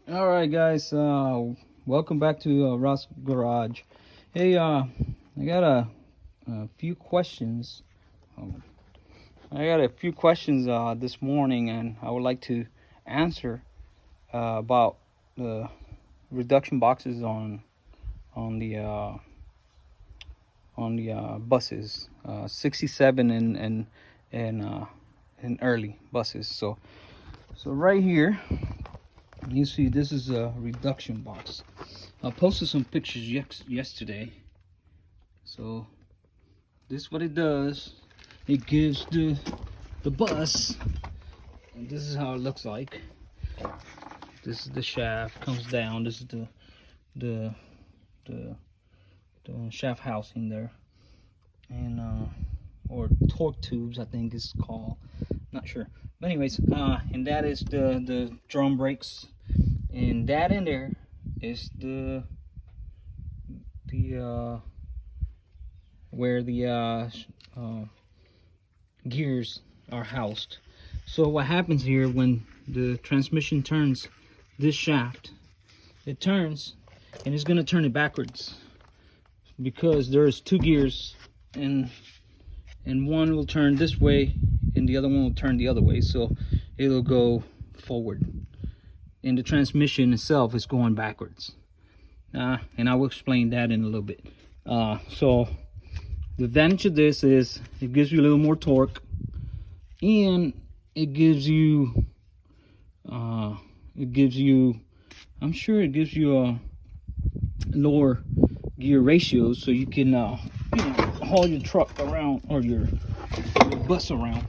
All right, guys. Welcome back to Ross Garage. Hey, I got a few questions. Um, I got a few questions this morning, and I would like to answer about the reduction boxes on the uh, on the buses, 67 and early buses. So right here, you see this is a reduction box. I posted some pictures yesterday. So this is what it does. It gives the bus, and this is how it looks like. This is the shaft, comes down. This is the the, the shaft housing there, and or torque tubes, I think it's called. Not sure. But anyways, and that is the drum brakes, and that in there is the where the gears are housed. So what happens here when the transmission turns this shaft, it turns and it's going to turn it backwards because there's two gears, and one will turn this way and the other one will turn the other way, so it'll go forward, and the transmission itself is going backwards. And I will explain that in a little bit. So the advantage of this is it gives you a little more torque, and it gives you I'm sure it gives you a lower gear ratio, so you can haul your truck around, or your bus around.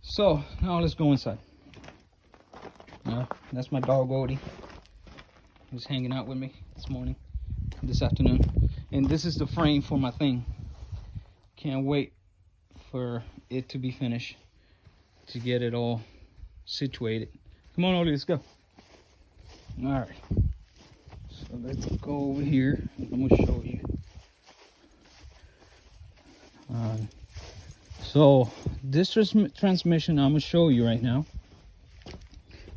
So now let's go inside. That's my dog Odie. He's hanging out with me this afternoon, and this is the frame for my thing. Can't wait for it to be finished, to get it all situated. Come on, Odie, let's go. All right, so let's go over here. I'm gonna show you. So this transmission I'm gonna show you right now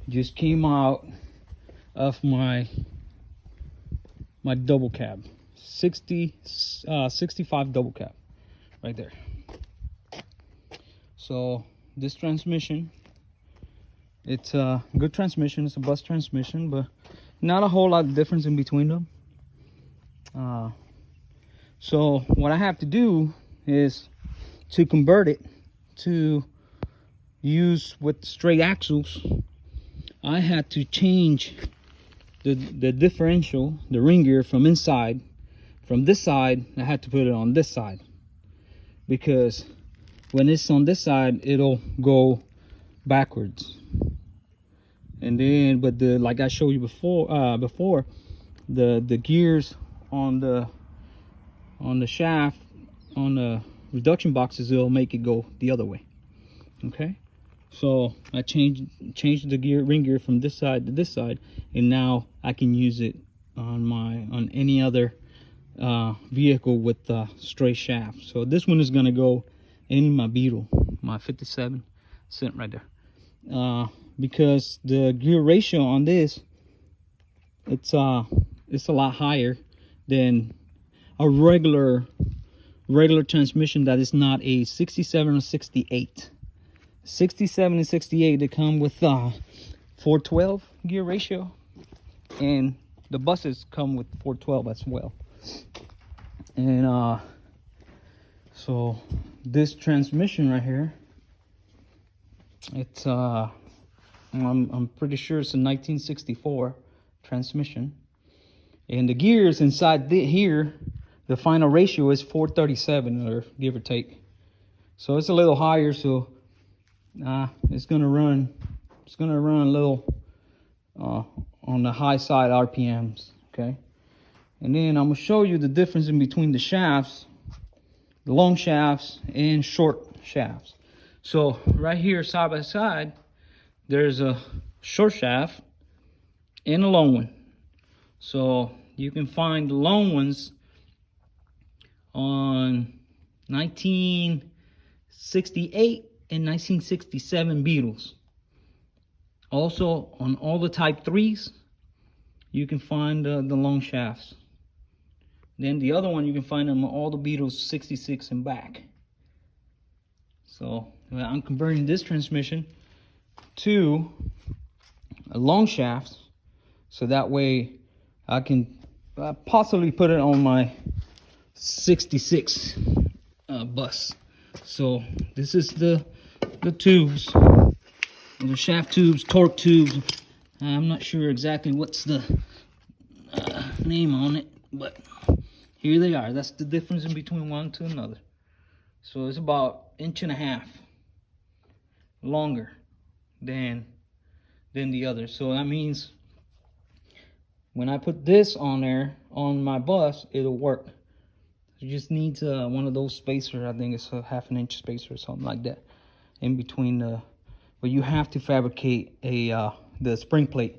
just came out of my double cab, 65 double cab right there. So this transmission, it's a good transmission. It's a bus transmission, but not a whole lot of difference in between them. So what I have to do is to convert it to use with straight axles. I had to change the differential, the ring gear, from inside. From this side, I had to put it on this side, because when it's on this side, it'll go backwards. And then, but like I showed you before, the gears on the shaft, on the reduction boxes, it'll make it go the other way. Okay, so I changed the ring gear from this side to this side, and now I can use it on any other vehicle with straight shaft. So this one is going to go in my Beetle, my 57 cent right there, because the gear ratio on this, it's a lot higher than a regular transmission that is not a 67 or 68. 67 and 68, they come with 412 gear ratio, and the buses come with 412 as well. And so this transmission right here, it's I'm pretty sure it's a 1964 transmission, and the gears inside here, the final ratio is 437, or give or take. So it's a little higher, so it's gonna run a little on the high side RPMs. Okay, and then I'm gonna show you the difference in between the shafts, the long shafts and short shafts. So right here, side by side, there's a short shaft and a long one. So you can find the long ones on 1968 and 1967 Beetles. Also on all the Type 3s you can find the long shafts. Then the other one, you can find them on all the Beetles 66 and back. So I'm converting this transmission to a long shafts, so that way I can possibly put it on my 66 bus. So this is the tubes, the shaft tubes, torque tubes. I'm not sure exactly what's the name on it, but here they are. That's the difference in between one to another. So it's about 1.5 inches longer than the other. So that means when I put this on there on my bus, it'll work. It just needs one of those spacers. I think it's a 1/2 inch spacer or something like that in between the. But you have to fabricate the spring plate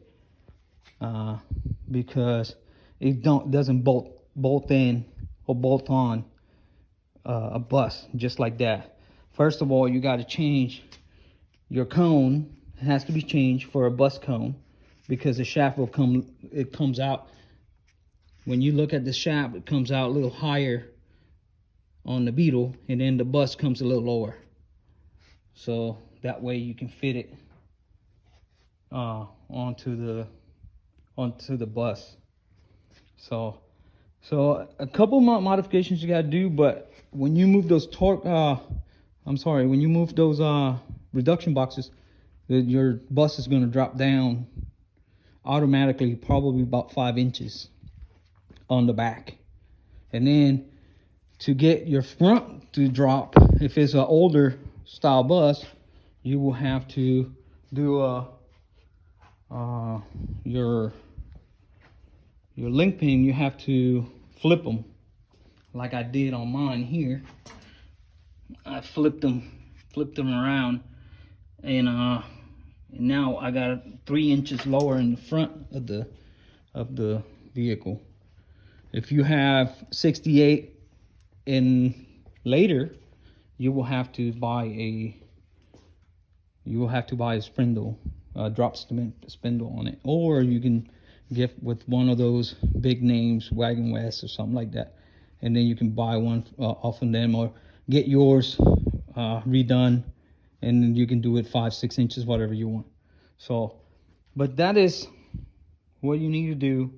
because it doesn't bolt in or bolt on a bus just like that. First of all, you got to change your cone. It has to be changed for a bus cone because the shaft will comes out. When you look at the shaft, it comes out a little higher on the Beetle, and then the bus comes a little lower. So that way you can fit it onto the bus. So a couple more modifications you gotta do, but when you move those when you move those reduction boxes, your bus is gonna drop down automatically, probably about 5 inches on the back. And then to get your front to drop, if it's an older style bus, you will have to do your link pin. You have to flip them like I did on mine here. I flipped them around, and now I got 3 inches lower in the front of the vehicle. If you have 68 and later, you will have to buy a spindle, drop spindle on it, or you can get with one of those big names, Wagon West or something like that, and then you can buy one off of them, or get yours redone, and then you can do it 5-6 inches, whatever you want. So, but that is what you need to do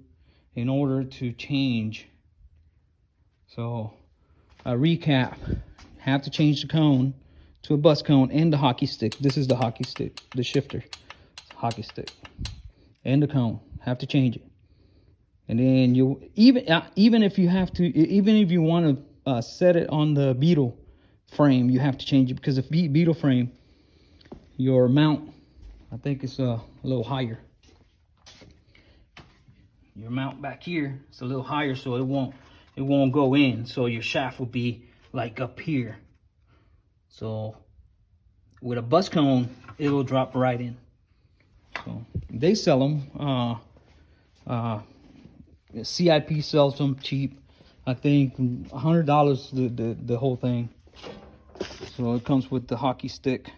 in order to change. So a recap: have to change the cone to a bus cone and the hockey stick. This is the hockey stick, the shifter hockey stick, and the cone. Have to change it. And then you even if you want to set it on the Beetle frame, you have to change it, because if Beetle frame, your mount, I think it's a little higher. Your mount back here is a little higher, so it won't go in. So your shaft will be like up here. So with a bus cone, it will drop right in. So they sell them. CIP sells them cheap. I think $100 the whole thing. So it comes with the hockey stick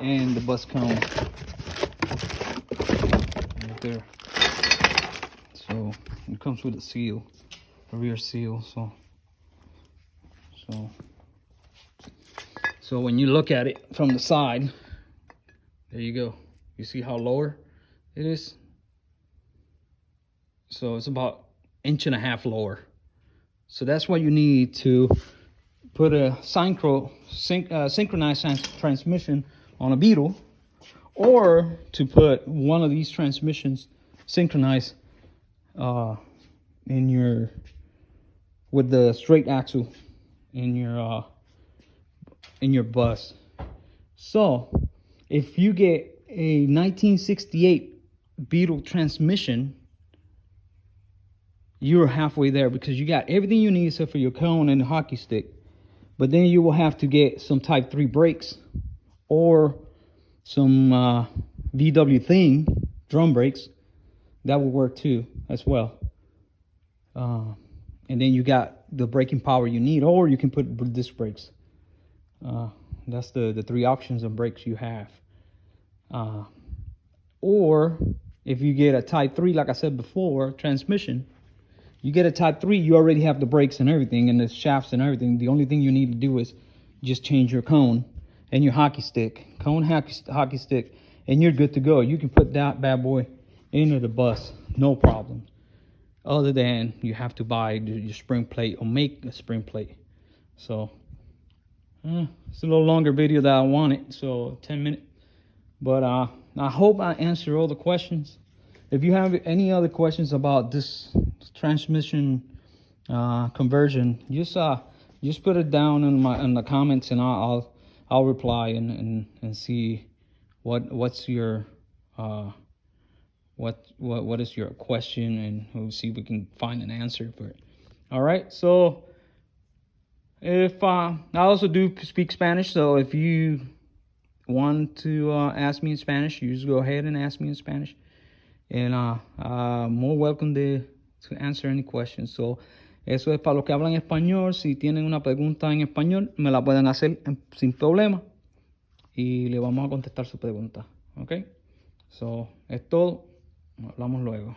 and the bus cone right there. So it comes with a seal, a rear seal. So when you look at it from the side, there you go. You see how lower it is? So it's about 1.5 inches lower. So that's what you need to put a synchronized transmission on a Beetle, or to put one of these transmissions synchronized with the straight axle in your bus. So if you get a 1968 Beetle transmission, you're halfway there, because you got everything you need except for your cone and the hockey stick. But then you will have to get some type 3 brakes, or some VW thing drum brakes. That will work too as well. And then you got the braking power you need, or you can put disc brakes. That's the 3 options of brakes you have. Or if you get a type 3, like I said before, transmission, you get a type 3, you already have the brakes and everything and the shafts and everything. The only thing you need to do is just change your cone and your hockey stick, hockey stick, and you're good to go. You can put that bad boy into the bus, no problem. Other than you have to buy your spring plate or make a spring plate. So it's a little longer video than I wanted, so 10 minutes. But I hope I answered all the questions. If you have any other questions about this transmission conversion, just put it down in the comments, and I'll reply and see what's your what is your question, and we'll see if we can find an answer for it. All right, so if I also do speak Spanish, so if you want to ask me in Spanish, you just go ahead and ask me in Spanish, and more welcome to answer any questions. So eso es para los que hablan español. Si tienen una pregunta en español, me la pueden hacer sin problema y le vamos a contestar su pregunta. Ok, so es todo. Hablamos luego.